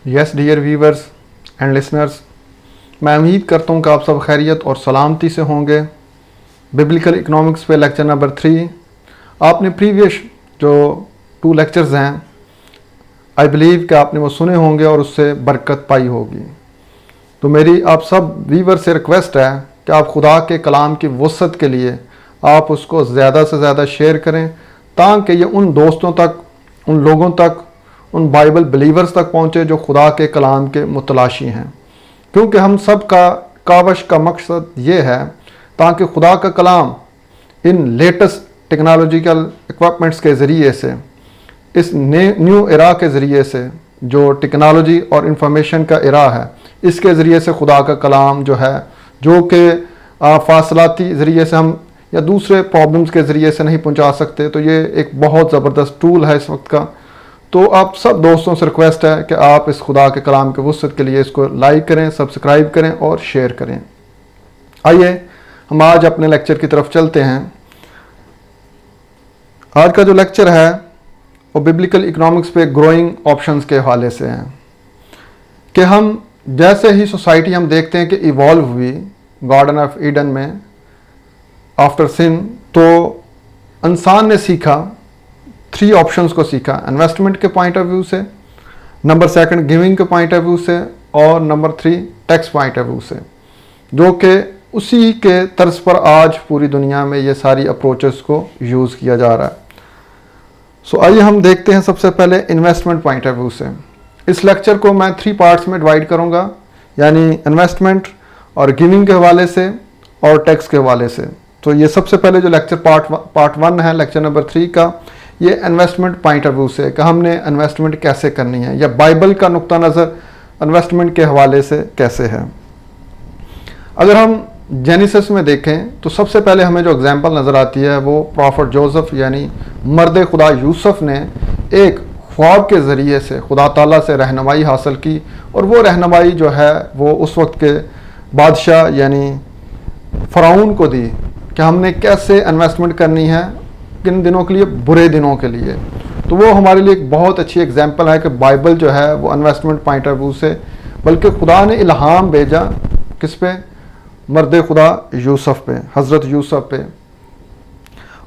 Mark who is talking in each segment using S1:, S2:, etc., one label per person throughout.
S1: Yes dear viewers and listeners, मैं उम्मीद करता हूँ कि आप सब खैरियत और सलामती से होंगे। बिब्लिकल इकोनॉमिक्स पे लेक्चर नंबर 3 आपने प्रीवियस जो 2 लेक्चर्स हैं आई बिलीव कि आपने वो सुने होंगे और उससे बरकत पाई होगी। तो मेरी आप सब व्यूवर से रिक्वेस्ट है कि आप खुदा के कलाम की वसअत के लिए आप उसको ज़्यादा से ज़्यादा शेयर करें ताकि ये उन दोस्तों तक, उन लोगों तक, उन बाइबल बिलीवर्स तक पहुँचे जो खुदा के कलाम के मुतलाशी हैं। क्योंकि हम सब का कावश का मकसद ये है ताकि खुदा का कलाम इन लेटेस्ट टेक्नोलॉजिकल इक्विपमेंट्स के ज़रिए से, इस न्यू एरा के ज़रिए से, जो टेक्नोलॉजी और इंफॉर्मेशन का एरा है, इसके ज़रिए से खुदा का कलाम जो है, जो कि फासलाती ज़रिए से हम या दूसरे प्रॉब्लम्स के ज़रिए से नहीं पहुंचा सकते, तो ये एक बहुत ज़बरदस्त टूल है इस वक्त का। तो आप सब दोस्तों से रिक्वेस्ट है कि आप इस खुदा के कलाम के वसअत के लिए इसको लाइक करें, सब्सक्राइब करें और शेयर करें। आइए हम आज अपने लेक्चर की तरफ चलते हैं। आज का जो लेक्चर है वो बिब्लिकल इकोनॉमिक्स पे ग्रोइंग ऑप्शंस के हवाले से है कि हम जैसे ही सोसाइटी हम देखते हैं कि इवॉल्व हुई गार्डन ऑफ ईडन में आफ्टर सिन, तो इंसान ने सीखा 3 ऑप्शंस को सीखा, इन्वेस्टमेंट के पॉइंट ऑफ व्यू से, नंबर 2 गिविंग के पॉइंट ऑफ व्यू से और number 3 tax point of view से, जो कि उसी के तर्ज पर आज पूरी दुनिया में ये सारी अप्रोचेस को यूज़ किया जा रहा है। सो आइए हम देखते हैं सबसे पहले इन्वेस्टमेंट पॉइंट ऑफ व्यू से। इस लेक्चर को मैं 3 पार्ट्स में डिवाइड करूँगा, यानी इन्वेस्टमेंट और गिविंग के हवाले से और टैक्स के हवाले से। तो ये सबसे पहले जो लेक्चर पार्ट 1 है लेक्चर नंबर 3 का, ये इन्वेस्टमेंट पॉइंट ऑफ व्यू से कि हमने इन्वेस्टमेंट कैसे करनी है या बाइबल का नुक्ता नज़र इन्वेस्टमेंट के हवाले से कैसे है। अगर हम जेनेसिस में देखें तो सबसे पहले हमें जो एग्जांपल नज़र आती है वो प्रॉफिट जोसेफ यानी मर्द खुदा यूसुफ ने एक ख्वाब के ज़रिए से खुदा ताला से रहनुमाई हासिल की, और वो रहनुमाई जो है वो उस वक्त के बादशाह यानी फ़िरौन को दी कि हमने कैसे इन्वेस्टमेंट करनी है किन दिनों के लिए, बुरे दिनों के लिए। तो वो हमारे लिए एक बहुत अच्छी एग्जांपल है कि बाइबल जो है वो इन्वेस्टमेंट पॉइंट ऑफ व्यू से, बल्कि खुदा ने इल्हाम भेजा किस पे, मर्द खुदा यूसुफ पे, हज़रत यूसुफ पे।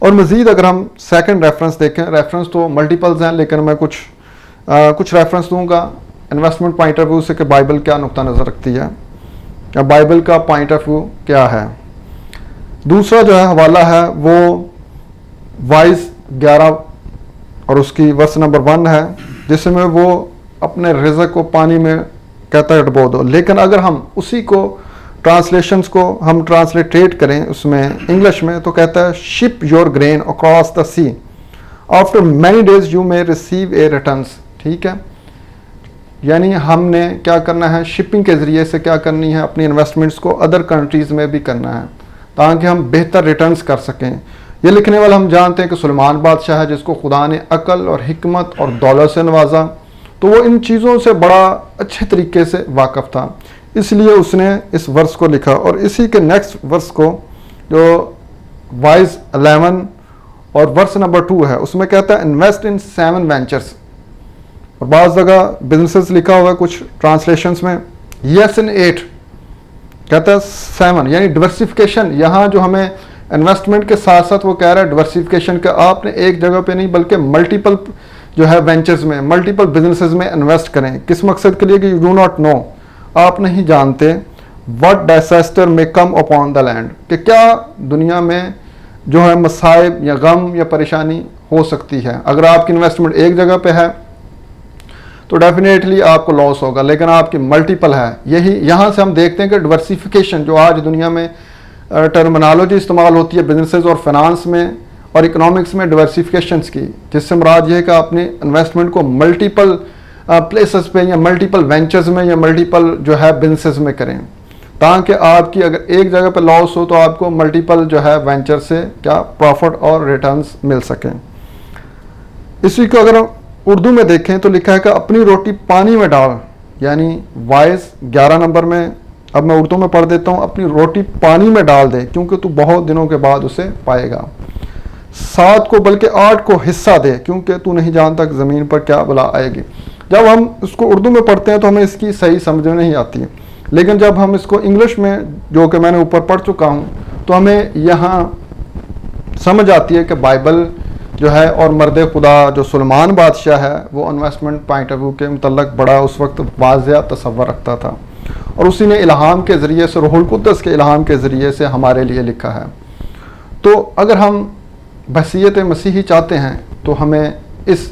S1: और मज़ीद अगर हम सेकंड रेफरेंस देखें, रेफरेंस तो मल्टीपल्स हैं लेकिन मैं कुछ रेफरेंस दूंगा इन्वेस्टमेंट पॉइंट ऑफ व्यू से कि बाइबल क्या नुक्ता नज़र रखती है या बाइबल का पॉइंट ऑफ व्यू क्या है। दूसरा जो है हवाला है वो वाइज 11 और उसकी वर्स नंबर 1 है, जिसमें वो अपने रिज़्क़ को पानी में कहता है डुबो दो। लेकिन अगर हम उसी को ट्रांसलेशंस को हम ट्रांसलेटेट करें उसमें इंग्लिश में, तो कहता है ship your grain across the sea, after many days you may receive a returns. ठीक है, यानी हमने क्या करना है, शिपिंग के ज़रिए से क्या करनी है, अपनी इन्वेस्टमेंट्स को अदर कंट्रीज़ में भी करना है ताकि हम बेहतर रिटर्न्स कर सकें। ये लिखने वाला हम जानते हैं कि सुलेमान बादशाह है जिसको खुदा ने अकल और हिकमत और दौलत से नवाजा, तो वो इन चीज़ों से बड़ा अच्छे तरीके से वाकिफ़ था, इसलिए उसने इस वर्स को लिखा। और इसी के नेक्स्ट वर्स को जो वाइज 11 और वर्स नंबर 2 है उसमें कहता है इन्वेस्ट इन 7 वेंचर्स, और बाज़ जगह बिजनेसेस लिखा हुआ है कुछ ट्रांसलेशंस में, यस इन 8 कहता है 7, यानी डिवर्सिफिकेशन। यहाँ जो हमें इन्वेस्टमेंट के साथ साथ वो कह रहा है डिवर्सिफिकेशन का, आपने एक जगह पे नहीं बल्कि मल्टीपल जो है वेंचर्स में, मल्टीपल बिजनेसेस में इन्वेस्ट करें। किस मकसद के लिए कि यू डू नॉट नो, आप नहीं जानते व्हाट डिजास्टर में कम अपॉन द लैंड, कि क्या दुनिया में जो है मसाइब या गम या परेशानी हो सकती है। अगर आपकी इन्वेस्टमेंट एक जगह पे है तो डेफिनेटली आपको लॉस होगा, लेकिन आपकी मल्टीपल है। यही यहाँ से हम देखते हैं कि डिवर्सिफिकेशन जो आज दुनिया में टर्मिनोलॉजी इस्तेमाल होती है बिजनेसेस और फाइनेंस में और इकोनॉमिक्स में डिवर्सिफिकेशंस की, जिससे मुराद ये है कि अपने इन्वेस्टमेंट को मल्टीपल प्लेसेस पे या मल्टीपल वेंचर्स में या मल्टीपल जो है बिजनेसेस में करें, ताकि आपकी अगर एक जगह पे लॉस हो तो आपको मल्टीपल जो है वेंचर से क्या प्रॉफिट और रिटर्न्स मिल सकें। इसी को अगर उर्दू में देखें तो लिखा है कि अपनी रोटी पानी में डाल, यानी वाइज 11 नंबर में, अब मैं उर्दू में पढ़ देता हूँ, अपनी रोटी पानी में डाल दे क्योंकि तू बहुत दिनों के बाद उसे पाएगा। 7 को बल्कि 8 को हिस्सा दे क्योंकि तू नहीं जानता कि ज़मीन पर क्या बला आएगी। जब हम इसको उर्दू में पढ़ते हैं तो हमें इसकी सही समझ में नहीं आती, लेकिन जब हम इसको इंग्लिश में, जो कि मैंने ऊपर पढ़ चुका हूँ, तो हमें यहाँ समझ आती है कि बाइबल जो है और मर्द खुदा जो सुलेमान बादशाह है वो इन्वेस्टमेंट पॉइंट ऑफ व्यू के मतलब बड़ा उस वक्त वाज़िया तसव्वुर रखता था, और उसी ने इल्हाम के ज़रिए से, रूहुल कुद्दस के इल्हाम के ज़रिए से हमारे लिए लिखा है। तो अगर हम बहसीयत मसीही चाहते हैं तो हमें इस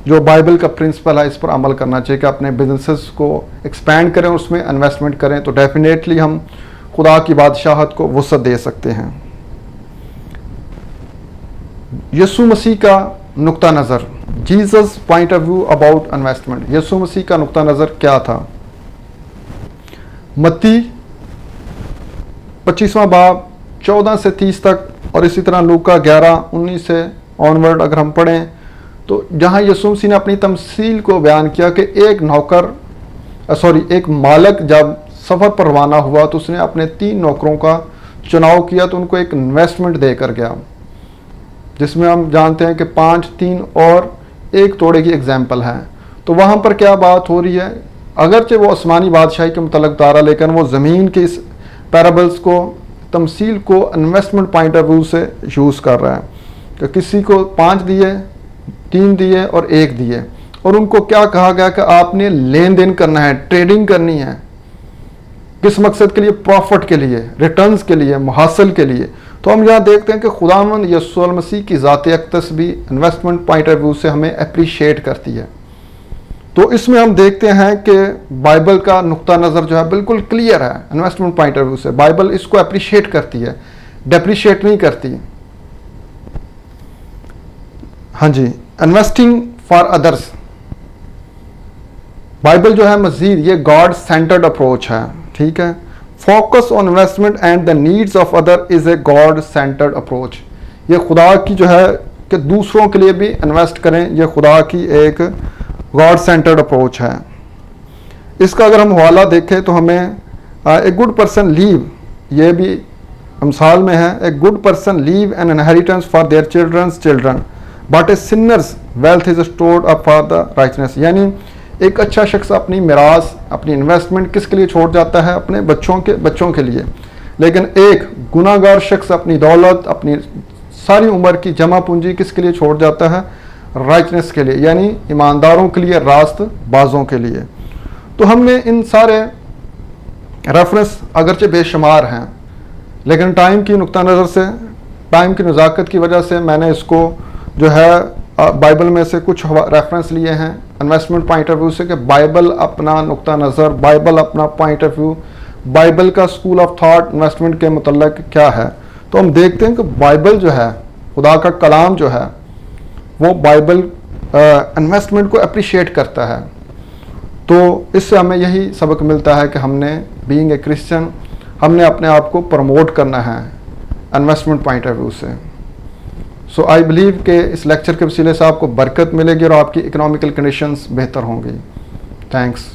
S1: जो बाइबल का प्रिंसिपल है इस पर अमल करना चाहिए कि अपने बिजनेसेस को एक्सपैंड करें, उसमें इन्वेस्टमेंट करें, तो डेफिनेटली हम खुदा की बादशाहत को वसअत दे सकते हैं। यीशु मसीह का नुक्ता नज़र, Jesus point of view about investment, यीशु मसीह का नुक्ता नज़र क्या था? मत्ती 25वां बाब 14 से 30 तक, और इसी तरह लूका 11-19 से ऑनवर्ड अगर हम पढ़ें, तो जहाँ यीशु मसीह ने अपनी तमसील को बयान किया कि एक मालिक जब सफ़र पर रवाना हुआ तो उसने अपने 3 नौकरों का चुनाव किया, तो उनको एक इन्वेस्टमेंट देकर गया, जिसमें हम जानते हैं कि 5, 3 और 1 तोड़े की एग्जाम्पल है। तो वहाँ पर क्या बात हो रही है? अगरचे वो आसमानी बादशाही के मुतल्लिक़ बता रहा, लेकिन वो ज़मीन के इस पैराबल्स को, तमसील को इन्वेस्टमेंट पॉइंट ऑफ व्यू से यूज़ कर रहा है कि किसी को 5 दिए, 3 दिए और 1 दिए, और उनको क्या कहा गया कि आपने लेन देन करना है, ट्रेडिंग करनी है। किस मकसद के लिए? प्रॉफिट के लिए, रिटर्न्स के लिए, मुहासिल के लिए। तो हम यहाँ देखते हैं कि खुदावंद यीशु मसीह की ज़ात अक़दस भी इन्वेस्टमेंट पॉइंट ऑफ व्यू से हमें अप्रिशिएट करती है। तो इसमें हम देखते हैं कि बाइबल का नुक्ता नज़र जो है बिल्कुल क्लियर है इन्वेस्टमेंट पॉइंट ऑफ व्यू से। बाइबल इसको अप्रिशिएट करती है, डेप्रिशिएट नहीं करती। हाँ जी, इन्वेस्टिंग फॉर अदर्स, बाइबल जो है मजीद ये गॉड सेंटर्ड अप्रोच है, ठीक है। Focus on investment and the needs of other is a god centred approach. ये खुदा की जो है कि दूसरों के लिए भी इन्वेस्ट करें, ये खुदा की एक गॉड सेंटर्ड अप्रोच है। इसका अगर हम हवाला देखें तो हमें ए गुड पर्सन लीव, ये भी अमसाल में है, a good person leave an inheritance for their children's children but a sinner's wealth is stored up for the righteousness. यानी एक अच्छा शख्स अपनी मिरास, अपनी इन्वेस्टमेंट किसके लिए छोड़ जाता है? अपने बच्चों के लिए। लेकिन एक गुनाहगार शख्स अपनी दौलत, अपनी सारी उम्र की जमा पूंजी किसके लिए छोड़ जाता है? राइटनेस के लिए, यानी ईमानदारों के लिए, रास्त बाजों के लिए। तो हमने इन सारे रेफरेंस अगरचे बेशुमार हैं, लेकिन टाइम की नुक्ता नज़र से, टाइम की नज़ाकत की वजह से मैंने इसको जो है बाइबल में से कुछ रेफरेंस लिए हैं इन्वेस्टमेंट पॉइंट ऑफ व्यू से, कि बाइबल अपना नुक्ता नज़र, बाइबल अपना पॉइंट ऑफ व्यू, बाइबल का स्कूल ऑफ थॉट इन्वेस्टमेंट के मुतल्लिक़ क्या है। तो हम देखते हैं कि बाइबल जो है, खुदा का कलाम जो है, वो बाइबल इन्वेस्टमेंट को अप्रिशिएट करता है। तो इससे हमें यही सबक मिलता है कि हमने बीइंग ए क्रिश्चियन, हमने अपने आप को प्रमोट करना है इन्वेस्टमेंट पॉइंट ऑफ व्यू से। सो आई बिलीव कि इस लेक्चर के वसीले से आपको बरकत मिलेगी और आपकी इकोनॉमिकल कंडीशंस बेहतर होंगी। थैंक्स।